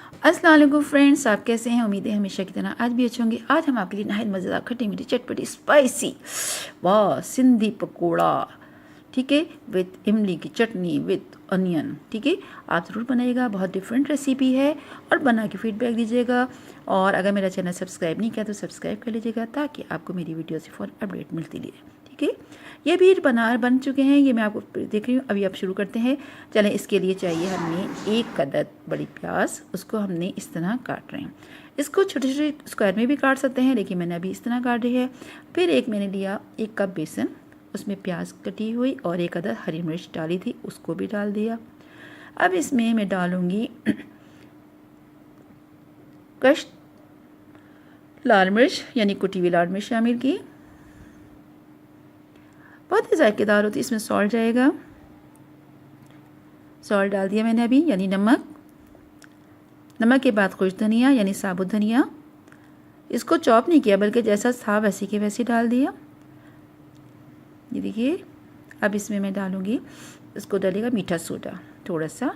अस्सलाम वालेकुम फ्रेंड्स, आप कैसे हैं? उम्मीद है हमेशा की तरह आज भी अच्छे होंगे। आज हम आपके लिए नहायत मज़ेदार खट्टी मीठी चटपटी स्पाइसी वाह सिंधी पकोड़ा, ठीक है, विथ इमली की चटनी विथ अनियन। ठीक है, आप ज़रूर बनाइएगा, बहुत डिफरेंट रेसिपी है और बना के फीडबैक दीजिएगा। और अगर मेरा चैनल सब्सक्राइब नहीं किया तो सब्सक्राइब कर लीजिएगा ताकि आपको मेरी वीडियो से फ़ौरन अपडेट मिलती रहे। ठीक है, ये भी बन चुके हैं, ये मैं आपको देख रही हूँ। अभी आप शुरू करते हैं। चलें, इसके लिए चाहिए हमें एक अदद बड़ी प्याज, उसको हमने इस तरह काट रहे हैं। इसको छोटे छोटे स्क्वायर में भी काट सकते हैं, लेकिन मैंने अभी इस तरह काटी है। फिर एक मैंने लिया 1 कप बेसन, उसमें प्याज कटी हुई और 1 अदद हरी मिर्च डाली थी, उसको भी डाल दिया। अब इसमें मैं डालूँगी कश्त लाल मिर्च, यानी कुटी हुई लाल मिर्च शामिल की, बहुत ही जायकेदार होती है। इसमें सॉल्ट जाएगा, सॉल्ट डाल दिया मैंने अभी, यानी नमक। नमक के बाद खुश धनिया यानी साबुत धनिया, इसको चॉप नहीं किया बल्कि जैसा था वैसे के वैसे डाल दिया। ये देखिए, अब इसमें मैं डालूँगी, इसको डालेगा मीठा सोडा थोड़ा सा,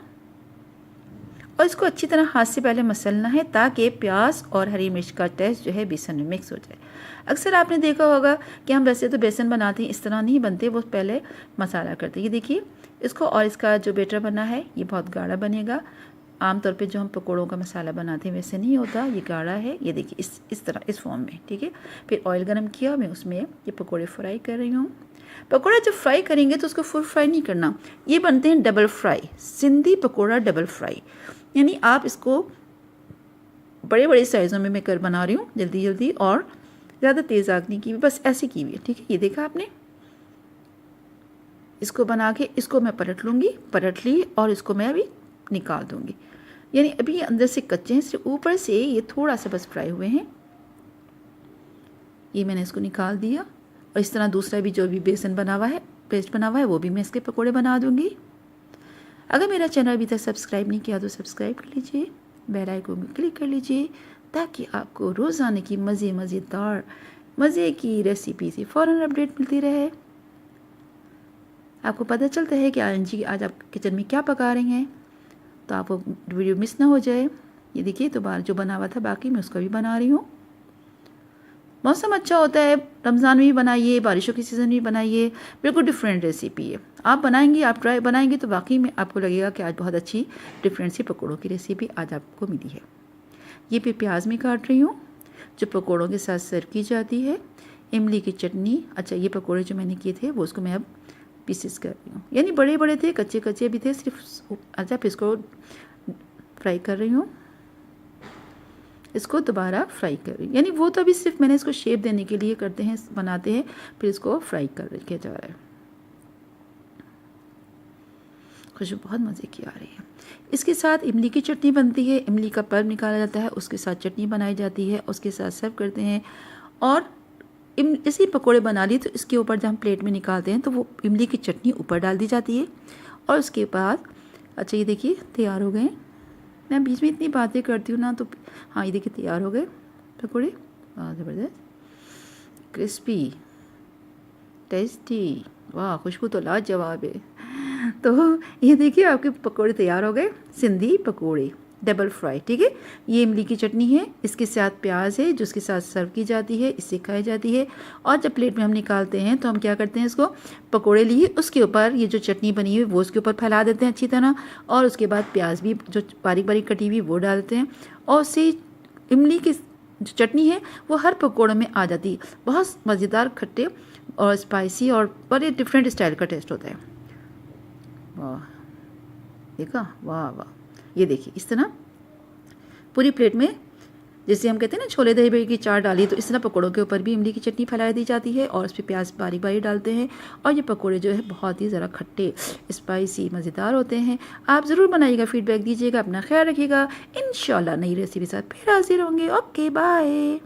और इसको अच्छी तरह हाथ से पहले मसलना है ताकि प्याज और हरी मिर्च का टेस्ट जो है बेसन में मिक्स हो जाए। अक्सर आपने देखा होगा कि हम वैसे तो बेसन बनाते हैं, इस तरह नहीं बनते, वो पहले मसाला करते हैं। ये देखिए इसको, और इसका जो बैटर बना है ये बहुत गाढ़ा बनेगा। आमतौर पे जो हम पकौड़ों का मसाला बनाते हैं वैसे नहीं होता, ये गाढ़ा है। ये देखिए इस तरह इस फॉर्म में। ठीक है, फिर ऑयल गरम किया, मैं उसमें ये पकौड़े फ्राई कर रही हूँ। पकौड़ा जब फ्राई करेंगे तो उसको फुल फ्राई नहीं करना, ये बनते हैं double fry, Sindhi pakora double fry. यानी आप इसको बड़े बड़े साइज़ों में मैं बना रही हूँ जल्दी जल्दी, और ज़्यादा तेज़ आग नहीं की हुई, बस ऐसे की हुई है। ठीक है, ये देखा आपने। इसको बना के इसको मैं पलट ली और इसको मैं अभी निकाल दूँगी। यानी अभी अंदर से कच्चे हैं, सिर्फ ऊपर से ये थोड़ा सा बस फ्राई हुए हैं। ये मैंने इसको निकाल दिया, और इस तरह दूसरा भी जो भी बेसन बना हुआ है, पेस्ट बना हुआ है, वो भी मैं इसके पकोड़े बना दूँगी। अगर मेरा चैनल अभी तक सब्सक्राइब नहीं किया तो सब्सक्राइब कर लीजिए, बेल आइकन में क्लिक कर लीजिए ताकि आपको रोज़ाना की मज़ेदार मज़े की रेसिपी से फ़ौरन अपडेट मिलती रहे। आपको पता चलता है कि आज आप किचन में क्या पका रही हैं, तो आपको वीडियो मिस ना हो जाए। ये देखिए, तो बार जो बना हुआ था बाकी मैं उसका भी बना रही हूँ। मौसम अच्छा होता है, रमज़ान में भी बनाइए, बारिशों के सीज़न में भी बनाइए, बिल्कुल डिफरेंट रेसिपी है। आप बनाएंगी, आप ट्राई बनाएंगे तो वाकई में आपको लगेगा कि आज बहुत अच्छी डिफरेंट सी पकौड़ों की रेसिपी आज आपको मिली है। ये भी प्याज में काट रही हूँ जो पकौड़ों के साथ सर्व की जाती है। इमली की चटनी, अच्छा ये पकौड़े जो मैंने किए थे वो उसको मैं अब पीसेस कर रही हूँ, यानी बड़े बड़े थे, कच्चे कच्चे भी थे सिर्फ। अच्छा, फिर इसको फ्राई कर रही हूँ, इसको दोबारा फ्राई कर रही हूँ। यानी वो तो अभी सिर्फ मैंने इसको शेप देने के लिए करते हैं, बनाते हैं, फिर इसको फ्राई कर किया जा रहा है। खुशबू बहुत मज़े की आ रही है। इसके साथ इमली की चटनी बनती है, इमली का पल्प निकाला जाता है, उसके साथ चटनी बनाई जाती है, उसके साथ सर्व करते हैं। और इसी पकोड़े बना ली तो इसके ऊपर जब हम प्लेट में निकालते हैं तो वो इमली की चटनी ऊपर डाल दी जाती है। और उसके बाद अच्छा, ये देखिए तैयार हो गए। मैं बीच में इतनी बातें करती हूँ ना, तो हाँ ये देखिए तैयार हो गए पकौड़े, वाह ज़बरदस्त, क्रिस्पी, टेस्टी, वाह खुशबू तो लाजवाब है। तो ये देखिए आपके पकौड़े तैयार हो गए, सिंधी पकौड़े डबल फ्राई। ठीक है, ये इमली की चटनी है, इसके साथ प्याज है जो उसके साथ सर्व की जाती है, इससे खाई जाती है। और जब प्लेट में हम निकालते हैं तो हम क्या करते हैं, इसको पकोड़े लिए उसके ऊपर ये जो चटनी बनी हुई वो उसके ऊपर फैला देते हैं अच्छी तरह, और उसके बाद प्याज भी जो बारीक बारीक कटी हुई वो डाल देते हैं, और उससे इमली की जो चटनी है वो हर पकौड़े में आ जाती है। बहुत मज़ेदार, खट्टे और स्पाइसी और बड़े डिफरेंट स्टाइल का टेस्ट होता है। वाह, देखा, वाह वाह। ये देखिए इस तरह पूरी प्लेट में, जैसे हम कहते हैं ना छोले दही बड़ी की चाट डाली, तो इस तरह पकौड़ों के ऊपर भी इमली की चटनी फैला दी जाती है और उस पर प्याज बारीक बारीक डालते हैं। और ये पकौड़े जो है बहुत ही ज़रा खट्टे स्पाइसी मज़ेदार होते हैं। आप ज़रूर बनाइएगा, फीडबैक दीजिएगा, अपना ख्याल रखिएगा। इंशाल्लाह नई रेसिपी के साथ फिर हाजिर होंगे। Okay, bye.